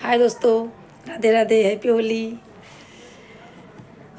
हाय दोस्तों, राधे राधे, हैप्पी होली।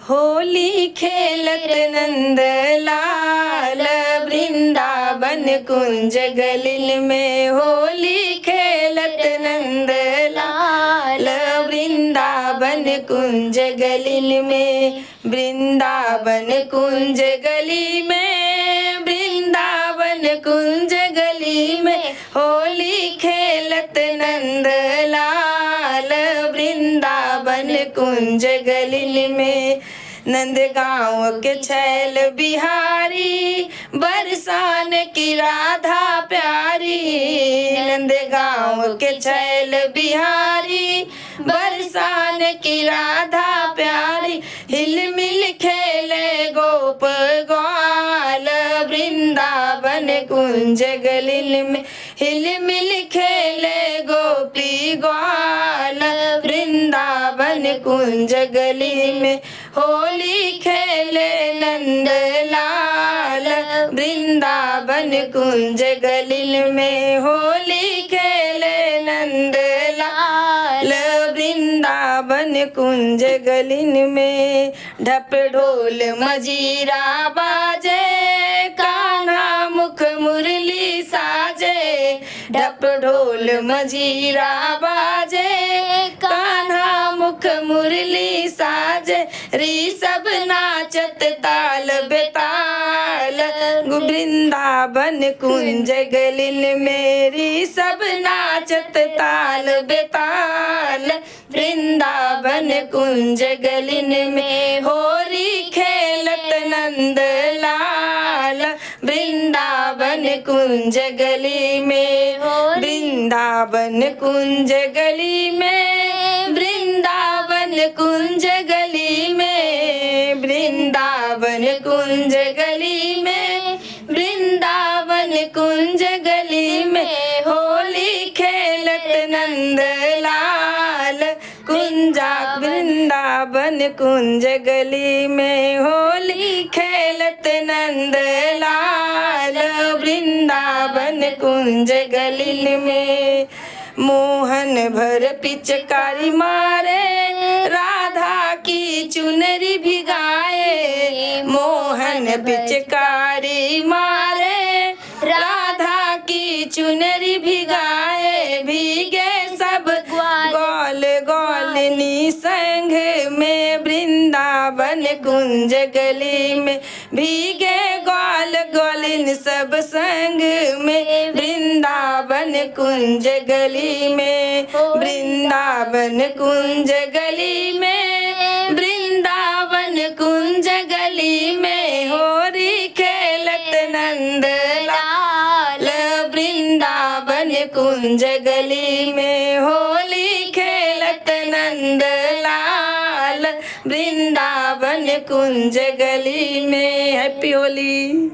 होली खेलत नंद लाल वृंदावन कुंज गलिल में। होली खेलत नंद लाल वृंदावन कुंज गलिल में। वृंदावन कुंज गली में, वृंदावन कुंज गली में। होली खेलत नंद लाल वृंदावन कुंज गलिल में। नंद गाँव के छैल बिहारी, बरसान की राधा प्यारी। नंद गाँव के छैल बिहारी, बरसान की राधा प्यारी। हिल मिल खेले गोप ग्वाल वृंदावन कुंज गलिल में। हिल मिल खेले गोपी ग्वाल वृंदावन कुंज गली में। होली खेले नंद लाल वृंदावन कुंज गलिल में। होली खेले नंद लाल वृंदावन कुंज गलिल में। ढप ढोल मजीरा बाजे, कान्हा मुख मुरली साजे। ढप ढोल मजीरा बाजे, कान्हा मुख मुरली साजे। री सब नाचत ताल बेताल वृंदावन कुंज गलिल मेरी। सब नाचत ताल बेताल वृंदावन कुंज गलिल में। होली खेलत नंद लाल वृंदावन कुंज गली में। वृंदावन कुंज गली में, वृंदावन कुंज गली में। वृंदावन कुंज गली में, वृंदावन कुंज गली में। होली खेलत नंद लाल कुंजा वृंदावन कुंज गली में। होली खेलत नंद लाल वृंदावन कुंज गलिल में। मोहन भर पिचकारी मारे, राधा की चुनरी भिगाए। मोहन पिचकारी मारे, राधा की चुनरी भिगाए। भीगे सब ग्वाल ग्वालिनी संग में वृंदावन कुंज गली में। भीगे ग्वाल ग्वालिन सब संग में वृंदावन कुंज गली में। वृंदावन कुंज गली में, वृंदावन कुंज गली में। होली खेलत नंद लाल वृंदावन कुंज गली में। होली खेलत नंद लाल वृंदावन कुंज गली में। हैप्पी होली।